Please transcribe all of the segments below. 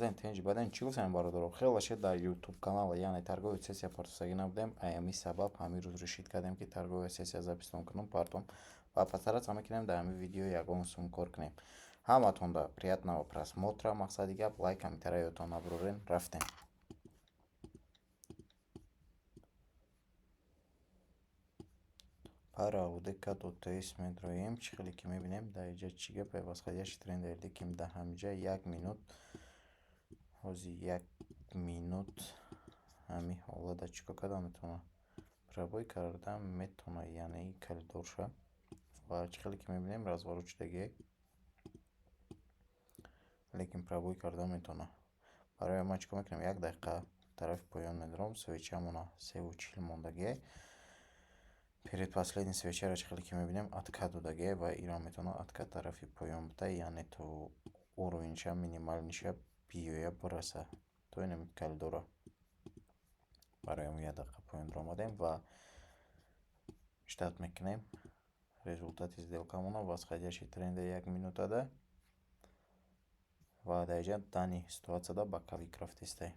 Тенджи бадан чӣ гуфтем бародаро, хеле шед дар YouTube канала, яъне торговая сессия партусагӣ набудем. Ами сабаб ҳамин рӯз решид кардем, ки торговая сессия записном кунем партум ва постаратся мекунем дар ҳамин видео ягон сум кор кунем. Ҳаматонда приятного просмотра. Мақсади гап лайк ҳамитара ёдтон набурорен. Рафтем. Пара удека до тест медроем. Чӣ хеле ки мебинем дар иҷа чӣ гапе восходящий тренд элде ким да ҳамиҷа 1 минут ҳози 1 минут ҳами ҳолада чико карда метавона пробой карда метавона, яъне калидорша ва чӣ хеле ки мебинем разворот шудаги лекин пробой карда метавона. Барои ма чико мекунем 1 дақиқа тарафи поён медорам, свечамона 3:40 мондаги. Перед последний свечара чӣ хеле ки мебинем атка додаги ва ира метавона атка тарафи поён бута, яъне то уровенша минималниша биёя бираса. То инам калидора барои 1 дақиқа поён омадем ва штат мекунем. Результати сделкамона восходящий тренда 1 минутада ва дар иҷа дани ситуацияда ба кавик рафтестай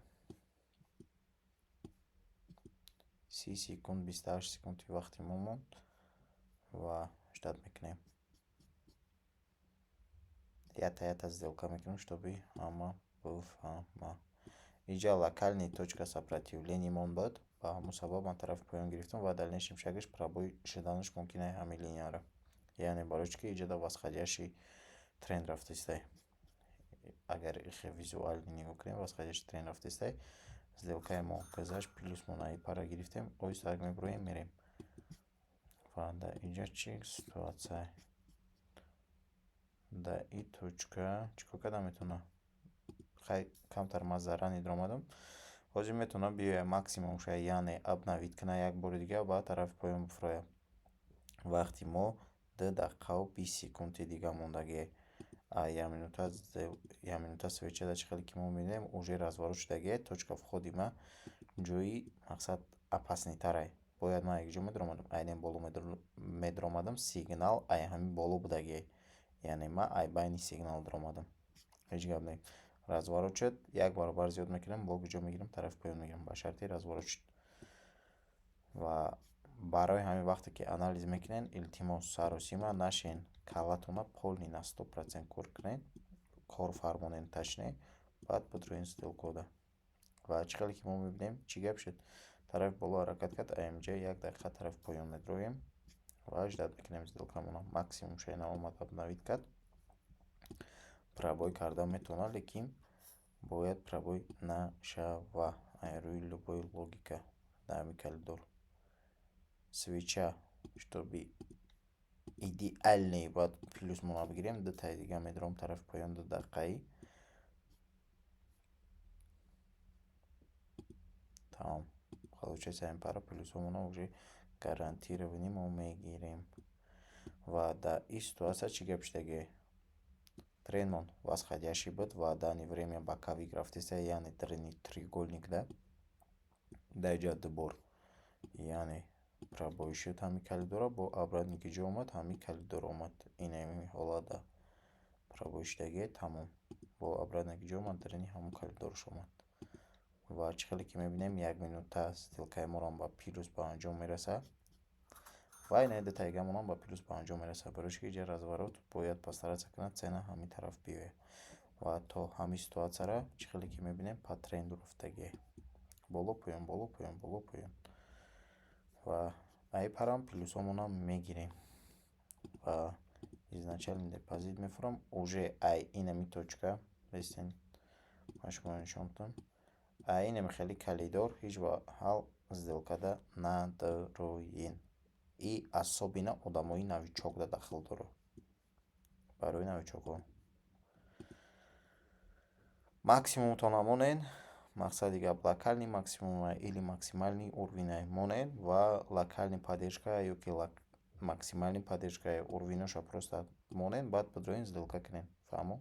30 секунд 28 секунди вақти момонд ва штат мекунем. Ята сделка мекунем, чтобы ҳама бифаҳма. Иҷа локальный точка сопротивления мон буд, ба ҳамон сабаб ман тарафи поён гирифтам ва дальнейшем шагиш пробой шуданаш мумкин аст ҳамин линияро, яъне барои чӣ ки иҷода восходящий тренд рафтестай. Агар ихе визуални нигоҳ кунем восходящий тренд рафтестай, сделкаи мо гузашт, плюс мо наи пара гирифтем, оҳиста мебуроем мерем ва дар иҷа чӣ ситуация дар ин точка чико карда метавона хай камтар ма зарра нидромадам. Ҳозир метавона биёя максимумша, яъне обновид куна як бори дига ба тарафи поён бифуроя. Вақти мо 2 дақиқаву 20 секунди дига мондаги. 1 минута свечада чӣ хеле ки мо мебинем уже разворот шудаги точка входи ма ҷои мақсад опаснитарай. Бояд ма якҷо медромадам, айнен боло медромадам, сигнал ай ҳамин боло будаги, яъне ма ай байни сигнал дромадам. Ҳеҷ гап не. Разворот шуд, 1 баробар зиёд мекунам, блок ҷо мегирам, тарафи поён мегирам, ба шарти разворот шуд. Ва барои ҳамин вақте ки анализ мекунем, илтимос саросима нашин калатона полни на 100% кор кунем, кор фармонен ташне, баъд бидроен сделкода. Ва чӣ хеле ки мо мебинем чӣ гап шуд, тарафи боло ҳаракат кард, аямиҷа 1 дақиқа тарафи поён медроем ва ждат мекунем сделкамона максимум шайна омад обновид кард. Пробой карда метавона, лекин бояд пробой нашава. Ай рӯи любой логика дар ҳамин калидор свеча чтобы идеальный баъд плюс мо бигирем, 2 таи дига медорам тарафи поён 2 дақиқаи. Тамом. Получается ин пара плюсомона уже гарантированӣ мо мегирем. Ва дар ин ситуация чӣ гап шудаги? Трендмон восходящий буд ва дани время ба кавик рафтеста, яъне древний треугольник да. Дар иҷа дубор, яъне пробой шуд ҳамин калидора, бо обратники ҷо омад, ҳамин калидор омад. Ин ҳамин ҳолада пробой шудаги тамом. Бо обратники ҷо омад, древний ҳамон калидорш омад. Ва чӣ хеле ки мебинем 1 минута сделкаи морам ба плюс ба анҷом мераса. Ва ин 2 таигамонам ба плюс ба анҷом мераса. Барои чӣ ки иҷа разворот бояд постаратся кунад цена ҳамин тараф биёя. Ва то ҳамин ситуацияра чӣ хеле ки мебинем по тренду рафтаги. Боло поён, боло поён, боло поён. Ва ай парам плюсомонам мегирем. Ва изначально депозит мефурам. Уже ай инами точка. Бистен ма шумо нишон додам. Ай инами хеле калидор ҳеҷ ҳал сделкада надороен. И особенно одамои новичокда дахл дора. Барои новичокон максимумтон монен. Мақсади гап локальный максимум или максимальный уровень монен ва локальный поддержка ёки максимальный поддержка уровеноша просто монен, баъд бидроен сделка кунем. Фаҳмо?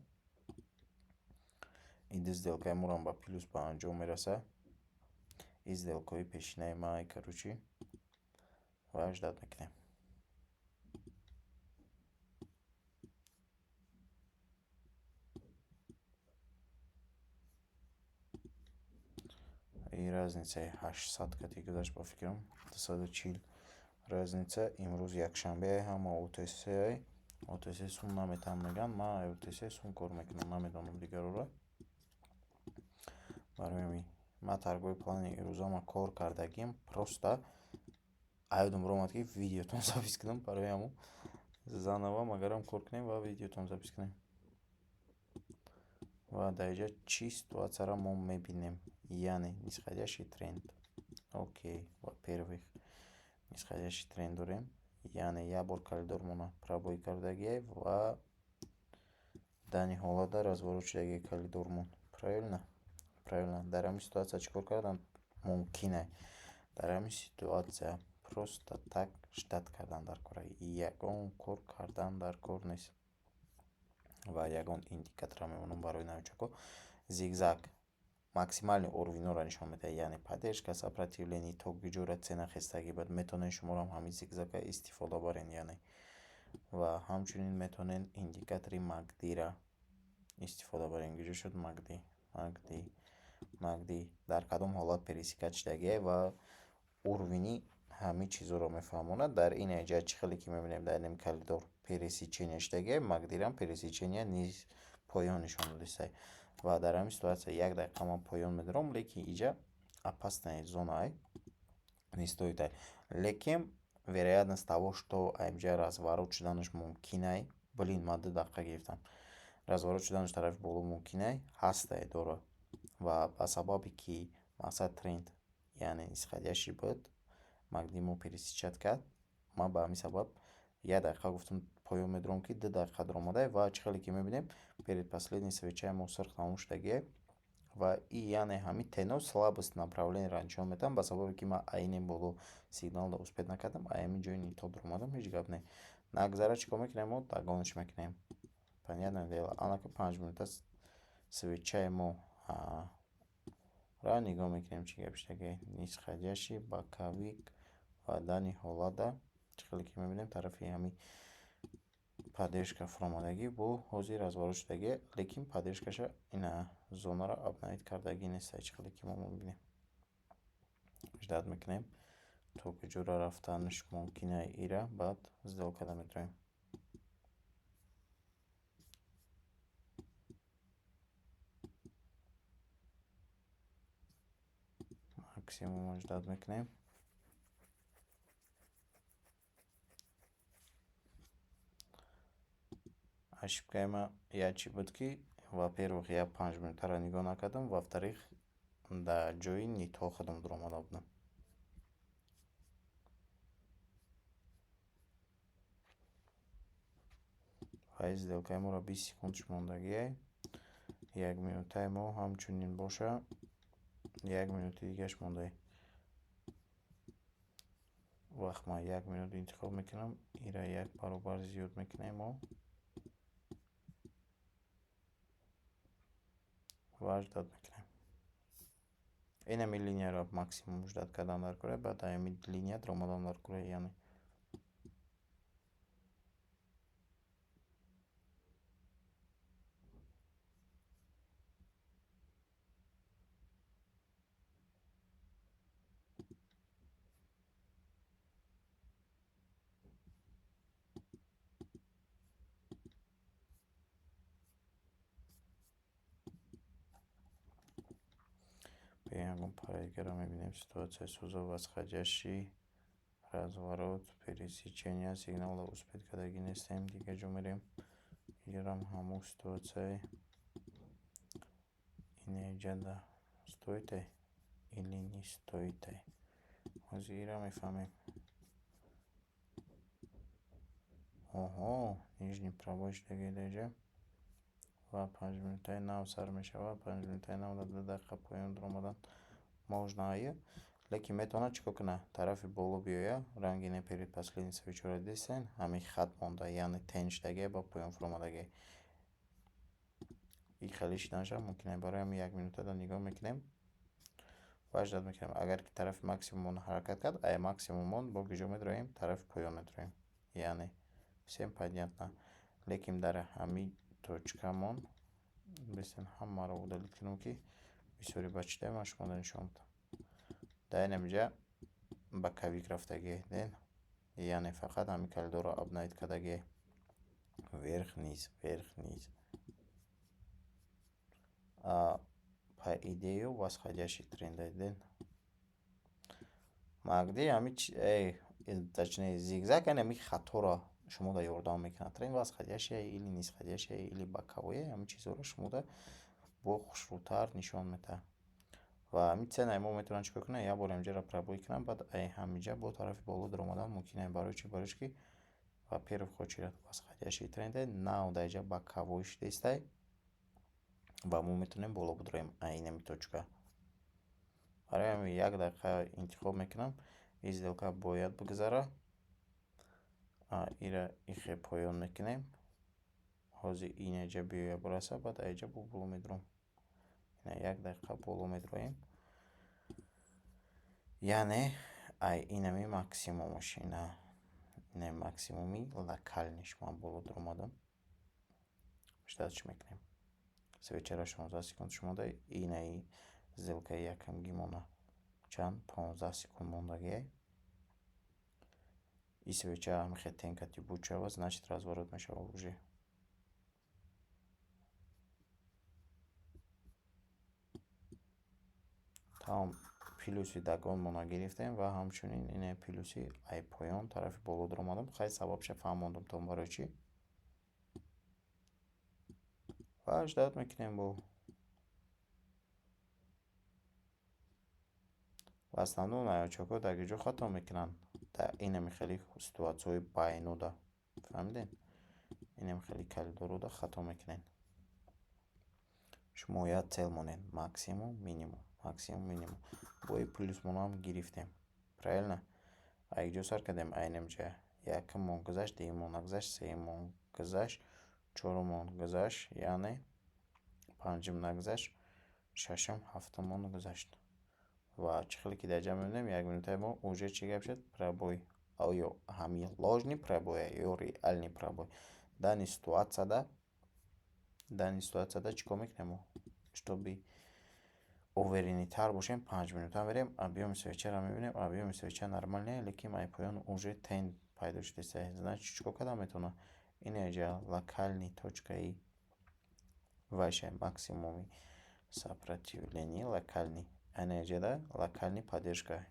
Ин 2 сделкаи морам ба плюс ба анҷом мераса. Ин сделкаи пешинаи ма короче ва ждат мекунем. разницей 800 кати гузашт ба фикрам 240 разница. имрӯз якшанбе ҳама отс сум наметан меган, ма отс сум кор мекунам, намедонам дигарора. барои ҳамин ма таргои плани рӯзама кор кардагим, просто аёдам ромад ки видеотон запис кунам, барои ҳамон занава магарам кор кунем ва видеотон запис кунем. ва дар инҷа чӣ ситуатсияро мо мебинем, яъне нисходящий тренд. окей, ва первых нисходящий тренд дорем, яъне як бор калидормона пробой кардагие ва дар ниҳоята разворот шудагие калидормон. Правильно, дар ҳамин ситуатсия чӣ кор кардан мумкин е? Дар ҳамин ситуатсия просто так ждат кардан дар кор, ягон кор кардан дар кор нест. ва ягон индикаторро мемонам барои новичокҳо. Зигзаг максимални уровиноро нишон медиҳад, яъне поддержка, сопротивление, то куҷора цена хестагӣ бад. Метавонед шуморо ҳамин зигзагга истифода барен, яъне ва ҳамчунин метавонед индикатори MACD-ро истифода барен. куҷо шуд MACD дар кадом ҳолат пересекад шудагие ва уровини ҳамин чизоро мефаҳмонад. дар ин эҷа чӣ хеле ки мебинем дар ин калидор пересечения шудагие, MACD-рам пересечения низ поён нишон додааст. ва дар ҳамин ситуатсия 1 дақиқа ман поён медорам, лекин инҷа опасная зона не стоит. Лекин вероятность того, что инҷа разворот шуданаш мумкин е, ман 2 дақиқа гирифтам, разворот шуданаш тарафи боло мумкин е, ҳастай дора. ва ба сабаби ки мақсад тренд яъне нисходящий буд, MACD мо пересечат кард, ман ба ҳамин сабаб 1 дақиқа гуфтам поён медорам, ки 2 дақиқа даромадай ва чӣ хеле ки мебинем перед последней свечаи мо сирх тамом шудагие. ва и яъне ҳамин тено слабост направлениеро нишон медиҳам, ба сабабе ки ман айнен боло сигналро успед накардам, ҳамин ҷои нитол даромадам, ҳеҷ гап не. нагзара чӣ кор мекунем, мо дагонаш мекунем. Понятное дело, анака 5 минута свечаи мо ра нигоҳ мекунем чӣ гап шудагие, нисходящий, боковик ва дар ниҳолата чӣ хеле ки мебинем тарафи ҳамин поддержка фуромадагӣ бо ҳозир разворот шудагие, лекин поддержкаша ина зонаро обновит кардагӣ нест. чӣ хеле ки мо мебинем ждат мекунем то куҷора рафтанаш мумкин е, ира баъд сделкада метавонем. максимум ждат мекунем. ошибкаи ман як чӣ буд ки во-первых я 5 минутаро нигоҳ накардам, во-вторых дар ҷои нитҳо худам даромада будам. ва сделкаи моро 20 секундаш мондагие, 1 минутаи мо ҳамчунин боша, 1 минути дигаш мондаи вақт ман 1 минут интихоб мекунам, ира 1 баробар зиёд мекунем мо ва ждат мекунем. ин ҳамин линияро максимум ждат кардан дар кор, баъд ҳамин линия даромадан дар кор, яъне ягон параграфро мебинем. Ситуация сӯза восходящий, разворот, пересечения, сигнала успед кардагӣ нестем, дигар ҷо мерем, ирам ҳамон ситуация инеҷада стоите или не стоите, ҳозир ира мефаҳмем. оҳо, нижний пробой шудагие дар инҷа ва 5 минутаи нав сар мешавад, 5 минутаи нав дар 2 дақиқа поён даромадан можно ая, лекин метавонад чӣ кор кунад, тарафи боло биёя, ранги не перед последний свечаро дидистен, ҳамин хат монда, яъне тен шудагие ба поён фуромадагие, и хеле шиданаша мумкин е. барои ҳамин 1 минутада нигоҳ мекунем ва ждат мекунем. агар ки тарафи максимумон ҳаракат кард, ай максимумон бо куҷо медроем, тарафи поён медроем, яъне всем понятно. лекин дар ҳамин точкамон бистем ҳамаро удалит кунам, ки бисёри бачидаи ман шуморо нишон будам. در اینجا با کویک رفتگی دین، یعنی فقط همین کلیدو رو ابنایت کدگی ورخ نیز по идее восходящий тренд ден магди ами точнее зигзаг ами хатора шумода ёрдам мекунад. Тренд восходящий или нисходящий или боковой ами чизоро шумода бо хушрӯтар нишон медиҳад. ва ами ценаи мо метавонад чикор кунад, як бор инҷаро пробой кунад, баъд ҳаминҷа бо тарафи боло дар омадан мумкина барои чи ки во-первых хочирад восходящий тренд нав даҷа боковой шудестай ва мо метавонем боло будроем айнами точка. برای همین 1 دقیقه انتخاب میکنم. این сделка باید بگذره. ایره ایخه پایان میکنیم. حاضر این اینجا بیاید برسه، بعد اینجا بولو میدرم. اینه 1 دقیقه بولو میدریم. یعنی اینمی ماکسیمومش اینه. اینه ماکسیمومی لکالنیش من بولو درمادم. شدادش میکنیم. свечера 16 секунд шумода, инаи сделка якам гимона чанд 15 секунд мондагия. И свеча мехе тенкати буд шава, значит разворот мешава уже. Там плюси дагон мона гирифтем ва ҳамчунин ина плюси ай поён тарафи боло омадам. Хай сабабша фаҳмондам том барои чи. Ва ждат мекунем бо в основном наёчако дар ҷо хато мекунанд. Дар инами хеле ситуатсияҳои байнуда фаҳмидем. Инам хеле калидорода хато мекунем. Шумо як цел монед максимум минимум, максимум минимум. Бои плюс монам гирифтем. Правильно? А ҷо сар кардем айнамҷа якм мон гузашт, дигим мон нагузашт, сеюм мон гузашт, чорум мон гузашт, яъне панҷум нагузашт, шашум, ҳафтум мон гузашт. ва чихеле ки дар ҷа мебинем 1 минутаи мо уже чӣ гап шуд? Пробой. Оё ҳамин ложный пробой ё реальный пробой. Дани ситуатсияда чикор мекунем мо? Чтобы увереннитар бошем 5 минута мерем, объёми свечаро мебинем, объёми свеча нормальный, лекин ай поён уже тренд пайдо шудааст. Значит чикор кардан метавонам? Ин ҷа локальный точкаи ваша максимуми сопротивление локальный. Энерджида локальный поддержка.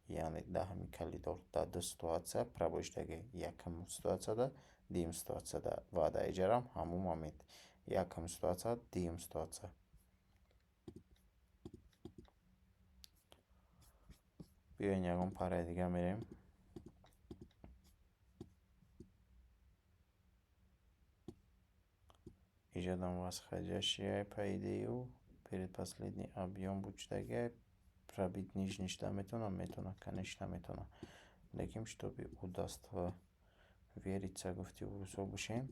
Яъне да ҳамин калидор да ду ситуация пробой шудаги. Якам ситуацияда, дигим ситуацияда ва дар иҷарам ҳамон момент. Якам ситуация, дигим ситуация. Биёин ягон параи дига мерем. Иҷодам восходящая по идее. Перед последний объем бучдаги пробить нижний шуда метавонам, конечно метавонам. Лекин чтобы удастся вериться гуфти урусо бошем,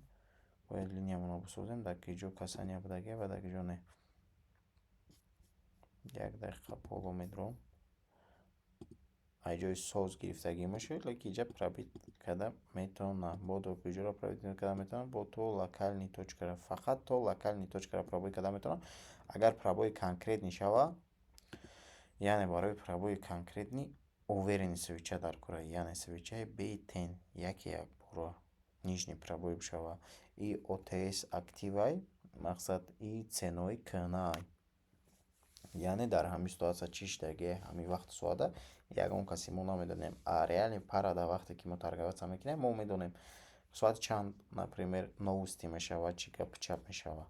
бояд линиямонро бисозем, дар ки ҷо касания будаги ва дар ки ҷо не. 1 дақиқа боло медром. ай ҷои соз гирифтагӣ мешавад, лекин иҷа пробит карда метавонам. Бодо ки ҷоро пробит карда метавонам, бо то локальный точкаро, фақат то локальный точкаро пробой карда метавонам. Агар пробои конкретни шава, яъне барои пробои конкретни уверенный свеча дар кора, яъне свечаи бетен яке як бора нижний пробой бишава. И OTS активай, мақсад и ценои кнаай. Яъне дар ҳамин ситуация чӣ шудаги ҳамин вақти соада ягон каси мо намедонем. А реални пара дар вақте ки мо торговаться мекунем, мо медонем соати чанд, например, новости мешавад, чӣ гапу чап мешавад.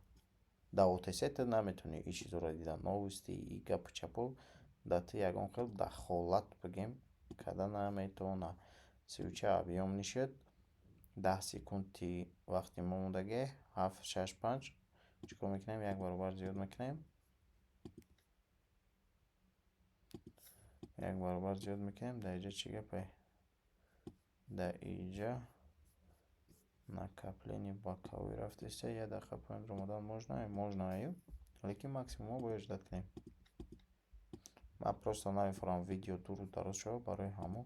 Да OTS ту наметавонӣ ин чизоро дидан. Новости и гапу чапу да ту ягон хел дахолат бигем карда наметавонад. Свеча объём нишуд. 10 секунди вақти мо мондаги 7, 6, 5. Чикор мекунем? 1 баробар зиёд мекунем. 1 баробар зиёд мекунем. Дар иҷа чӣ гапе? Дар иҷа накопление боковой рафтеста. 1 дақиқа поён омадан можно аю, лекин максимум бояд ждат кунем. Ман просто намефаҳмам видео дуруд дароз шава барои ҳамо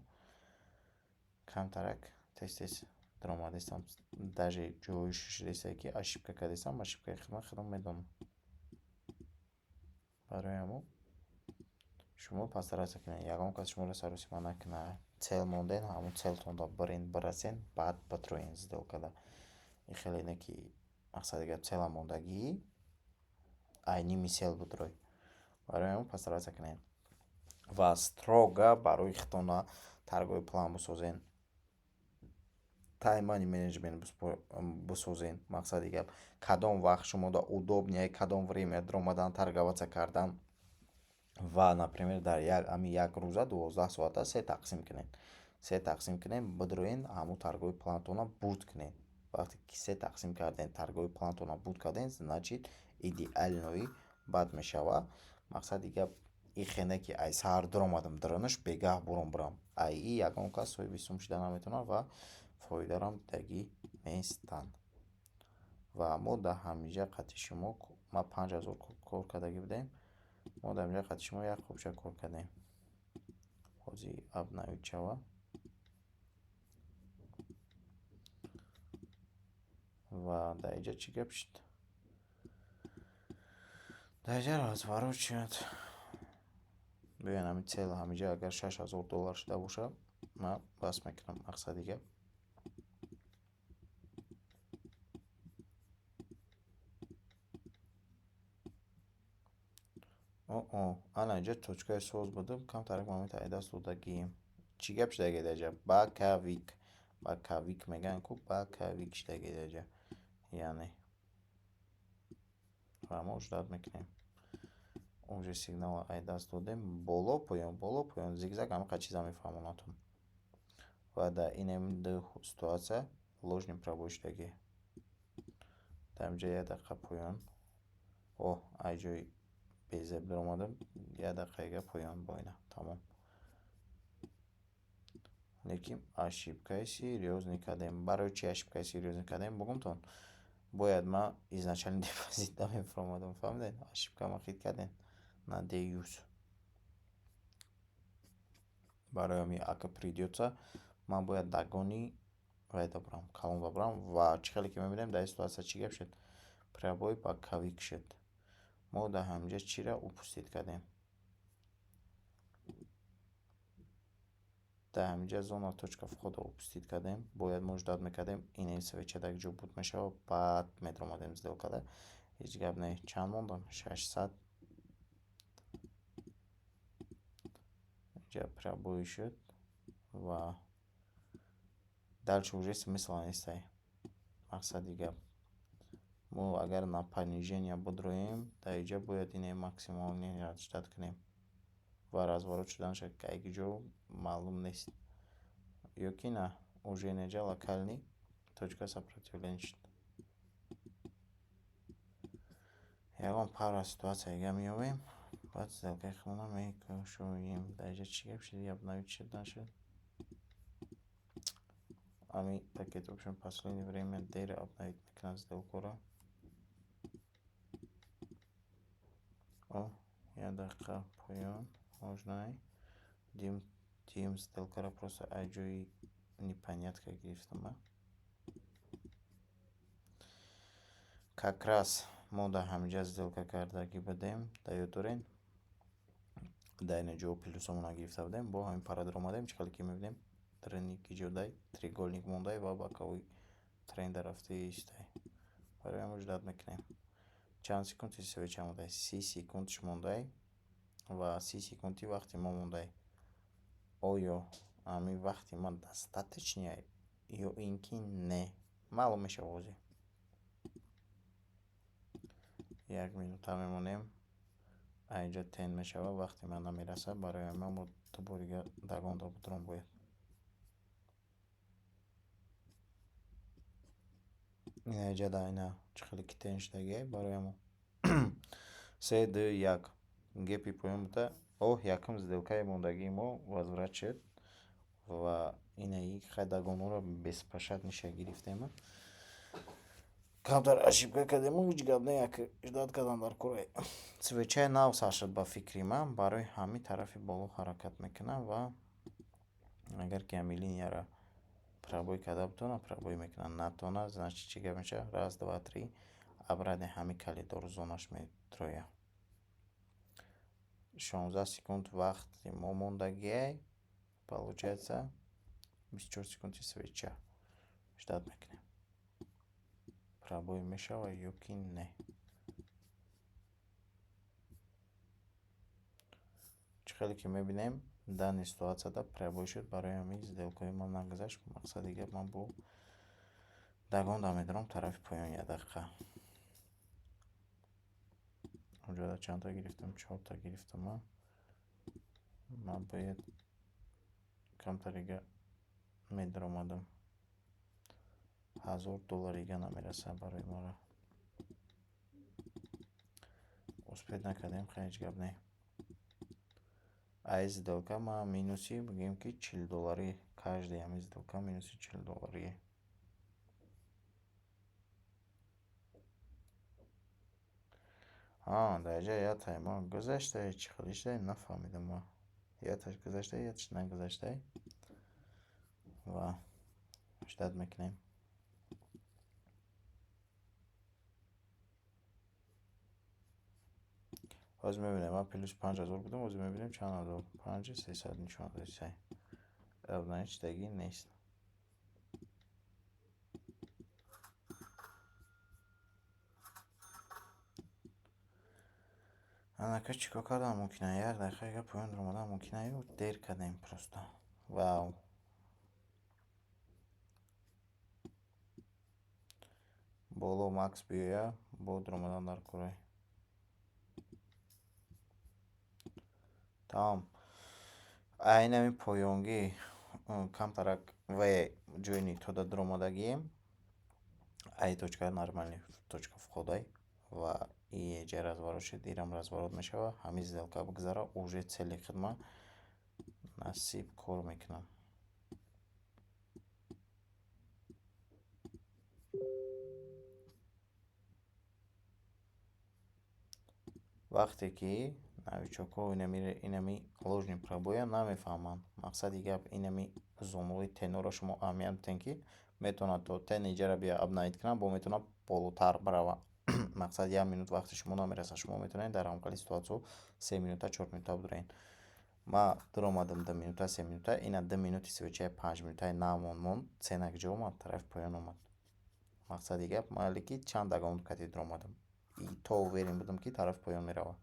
камтарак тез даромадистам. Даже ҷои шудааст ки ошибка кардастам, ошибкаи хидмат худам медонам. Барои ҳамо шумо пас раса кунед, ягон кас шуморо саросима накунад, цел монден, ҳамун целтонро бирен бирасен, баъд битроен сделкада. И хеле не ки мақсади гап цела мондагӣ, айни мисел бидрой. Барои ҳамин пас раса кунед. Ва строго барои хитона торговый план бисозен. Тайм-мани менеҷмент бисозен. Мақсади гап кадом вақт шумода удобнее, кадом время омадан торговаться кардан. Ва, например, дар як рӯза 12 соата 3 тақсим кунед. 3 тақсим кунед, бидроен, ҳамун торговый плантона бурд кунед. Вақте ки 3 тақсим карден, торговый плантона бурд карден, значит идеалнои бад мешава. Мақсади гап ихене ки ай саҳар дуромадам дранаш бегаҳ буром бирам. Ай и ягон кас соҳиби сум шуда наметавонад ва фоидарам дагӣ нестанд. Ва мо дар ҳамиҷа қати шумо ма 5000 кор кардагӣ будем. Мо дар ҳамиҷа қати шумо як хубча кор кардем. Ҳозир обновить шава. Ва дар инҷа чӣ гап шуд? дар инҷа разворот шуд. Бибин ҳамин цел ҳамиҷа агар $6000 шуда бошад, ман бас мекунам. Мақсади гап ана инҷа точкаи соз будам, камтарак момент айдаст додагием. Чӣ гап шудаги даҷа? Бакавик. Бакавик меган ку бакавик шудаги даҷа. Яъне ва мо ждат мекунем. Уже сигнал айдаст додем. Боло поён, зигзаг ҳамаqa чиза мефаҳмонатон. Ва дар инем ду ситуация ложным пробой шудаги. Дар инҷа 1 дақиқа поён. ай ҷои безеб даромадам. 1 дақиқаga поён боина. Тамом. Лекин ошибкаи серьёзный кардем. Барои чи ошибкаи серьёзный кардем бугумтон? Бояд ман изначально депозит намефаҳмадам. Фаҳмидед? Ошибка ма хит кардем. На деюз. Барои ҳамин ака придётся, ман бояд дагони вайда бурам, колонва бурам. Ва чӣ хеле ки мебинем дар ин ситуация чӣ гап шуд? Пробой баковик шуд. Мо дар ҳаминҷа чиро упустит кардем? дар ҳаминҷа зона точка входа упустит кардем. Бояд мо ждат мекардем инем свеча дар ҷо буд мешава, баъд медромадем сделкада. Ҳеҷ гап не. Чанд мондам? 600. инҷа пробой шуд ва дальше уже смысла нестай. Мақсади гап мо агар на понижение бидроем, дар инҷа бояд ине максимални ждат кунем. Ва разворот шуданаш кайги ҷо маълум нест. Ё ки на, уже инҷа локальный точка сопротивления шуд. Ягон пара ситуацияга меёбем, баъд сделкаи худона мекушоем. Дар инҷа чӣ гап шуд? Обновить шуд нашуд? Ами пакет option последнее время дер обновить мекунад сделкаро. 1 дақиқа поён. Можно дим сделкаро просто ай ҷои непонятка гирифтам. Как раз мо дар ҳамиҷа сделка кардагӣ будем. Дар ёд дорен? Дар ин ҷо плюсомона гирифта будем. Бо ҳамин пара даромадем. Чӣ хеле ки мебинем? Треник иҷодай, треугольник мондай ва боковой тренда рафта истай. Барои ҳамин ждат мекунем. Чанд секунди свеча мондай? 30 секундш мондай ва 30 секунди вақти мо мондай. Оё ҳамин вақти ман достаточнее ё ин ки не? Маълум мешава ҳозир. 1 минута мемонем. Инҷа тен мешава, вақти ман намераса. Барои ҳамин мо дуборига дагонро бидром бояд. Инҷа дар ина чӣ хеле ки тен шудагӣ. Барои ҳамин 3 2 1 гепи поён буда. Якум сделкаи мондагии мо возврат шуд ва инаи хай дагонаро без пашат ниша гирифтем. камтар ошибка кардем. Ҳеҷ гап не, як ждат кардан дар кораи свечаи нав сар шуд ба фикри ман. Барои ҳамин тарафи боло ҳаракат мекунам ва агар ки ҳамин линияро пробой карда бутонам, пробой мекунам. Натонад, значит чӣ гап мешава? 1 2 3 обратно ҳамин калидору зонаш медроя. 16 секунд вақти мо мондагиай. Получается 24 секунди свеча. Ждат мекунем. Пробой мешава ё ки не. Чӣ хеле ки мебинем дани ситуацияда пробой шуд барои ҳамин сделкаи ман нагузашт. Мақсади гап ман бу дагон да медорам тарафи поён як дақиқа. Онҷода чандта гирифтам? 4 гирифтам. Ман бояд камтарига медаромадам. $1000 намераса барои мора. успеҳ накардем, хеҷ гап не. Ай сделка ма минуси бигем ки $40. Каждый ҳамин сделка минуси $40. Даҷа ятай ма гузаштай чӣ хелиштай нафаҳмидам ма. Яташ гузаштай, яташ нагузаштай. Ва ждат мекунем. ҳозир мебинем ма плюс 5000 будам, ҳозир мебинем чанд ҳазор? 5300 нишон додисай. Авнаичдаги нест. анака чико кардан мумкина? Як дақиқаga поён омадан мумкина ё дер кардем просто. Вау. Боло макс биёя, бо омадан дар курай. Тамом. Айнами поёнгӣ камтарак ва ҷойни тода дуромадагием. Ай точка нормальный точка входай ва ҷа разворот шуд, ирам разворот мешава. Ҳамин сделка бигзара, уже цели хидма насиб кор мекунам. вақте ки новичокҳо инами ложни пробоя намефаҳманд. Мақсади гап инами зонуи теноро шумо аҳамият медиҳед ки метавонад то тени ҷара бия апдейт кунад, бо метавонад болотар барава. Мақсад 1 минут вақти шумо намераса. Шумо метавонед дар ҳамкали ситуатсиё 3 минута 4 минута будуред. ма дуромадам 2 минута 3 минута, ина 2 минути свечаи 5 минутаи намон монд, ценак ҷо омад, тарафи поён омад. Мақсади гап майли ки чанд дагон кати дуромадам. То уверен будам ки тарафи поён мерава.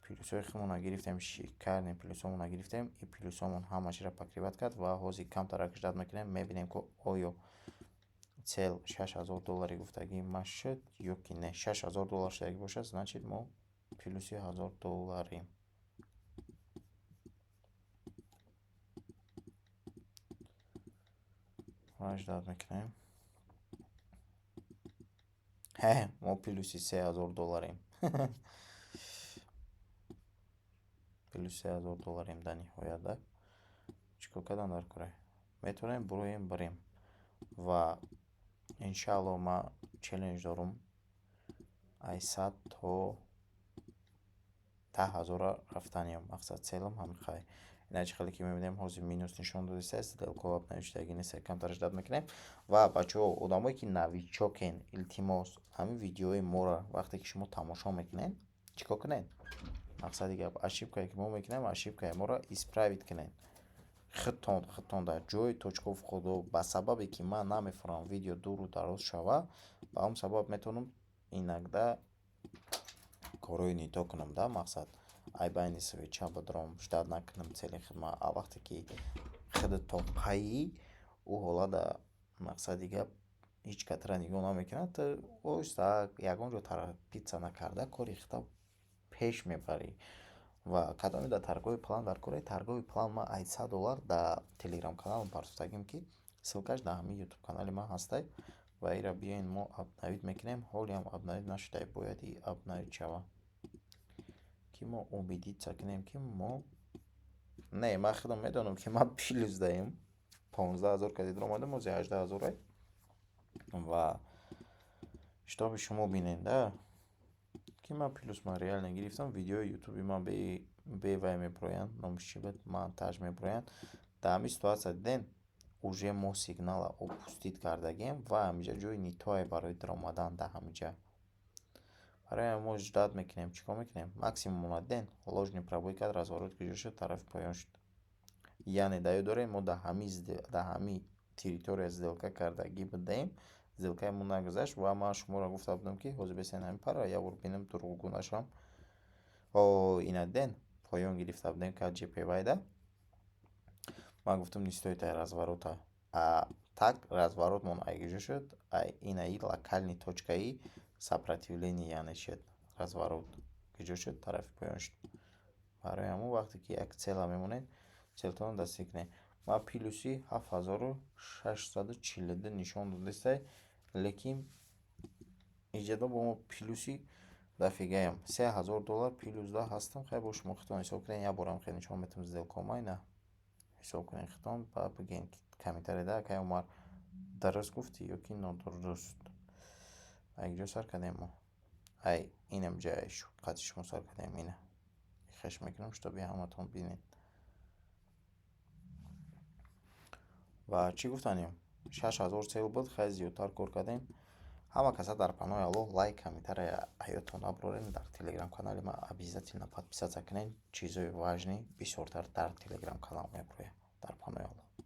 плюсои худмона гирифтем, шикарни плюсомона гирифтем. И плюсомон ҳамашира пакриват кард ва ҳозир камтарак ждат мекунем, мебинем ки оё цел $6000 гуфтагӣ ма шуд ё ки не. $6000 шудаги бошад, значит мо плюси $1000. ва ждат мекунем. мо плюси $3000. плюси $3000 да ниҳоят да. чико кардан дар кора? Метавонем буроем барем. Ва иншалло ма челленҷ дорум ай 100 то 10000 рафтаниям. Мақсад целам ҳамин хай. Иначе хеле ки мебинем ҳозир минус нишон додисаст, сделкаҳо навиштаги нест, камтар ждат мекунем. Ва бачаҳо, одамое ки новичокен, илтимос, ҳамин видеои моро вақте ки шумо тамошо мекунед, чико кунед? Мақсади гап ошибкае ки мо мекунем, ошибкаи моро исправит кунед. хитон дар ҷои точкаи входо ба сабабе ки ман намефаҳмам видео дуру дароз шава, ба ҳамн сабаб метавонам инакда корои нито кунам да. Мақсад ай байни свеча будурам, ждат накунам цели хидма. А вақте ки хидат то пайи ӯ ҳолада мақсади гап ҳеҷ катара нигоҳ намекунад, оҳиста ягон ҷо тарапитса накарда кори хита пеш мебарӣ. Ва кадомида таргоҳи план дар кораи таргоҳи план ма ай $100 да телеграм каналам парсуфтагим ки ссилкаш да ҳамин ютуб канали ман ҳастай. Ва ира биёин мо апдейт мекунем. ҳолиам апдейт нашудай, бояд и апдейт шава ки мо умедитса кунем ки мо не, ман худам медонам ки ман плюс даем 15000 кади дуромадам, ҳозир 18000. ва шитоби шумо биненда ки ман плюс ман реально гирифтам. видеои ютуби ман бевай меброянд, номишчибат монтаж меброянд. Дар ҳамин ситуация дидем уже мо сигнала опустит кардагем ва ҳамиҷа ҷои нитое барои дуромадан да ҳамиҷа. Барои мо ждат мекунем, чӣ кор мекунем? Максимум на ден ложный пробойкат разворот гирифта шуд, тарафи поён шуд. Яъне даё дорем мо дар ҳамин территория сделка кардагӣ будаем, сделкаамон нагузашт ва ман шуморо гуфта будам, ки ҳозир бисен ҳамин пара як бор бинем дурӯғгӯ нашавам. Ина ден поён гирифта будем КГП вайда. Ман гуфтам не стоит разворота. Так разворотмон айгижо шуд, инаи локальни точкаи сопротивление, яъне шуд разворот гиҷо шуд, тарафи поён шуд. Барои ҳамон вақте ки як цела мемонед, целтон дастгирӣ кунед. Ман плюси 7642 нишон додистай, лекин иҷедо бо мо плюси дафигаям. $3000 плюс да ҳастам. Хай бо шумо хитон ҳисоб кунед, як борам хай нишон метам сделкомай на. Ҳисоб кунед хитон, ба бигем комментария кай Умар дарост гуфти ё ки нодуруст. Айҷо сар кардем мо. Ай, инам ҷаяш. Қати шумо сар кардем ина. Хеш мекунам, чтобы ҳаматон бинед. Ва чӣ гуфтанем? 6000 цел буд, хай зиёдтар кор кардем. Ҳама каса дар панои Аллоҳ лайк, комментария ҳаётон набурен. Дар телеграм-канали ман обязательно подписаться кунед. Чизои важни бисёртар дар телеграм-канал меброяд. Дар панои Аллоҳ.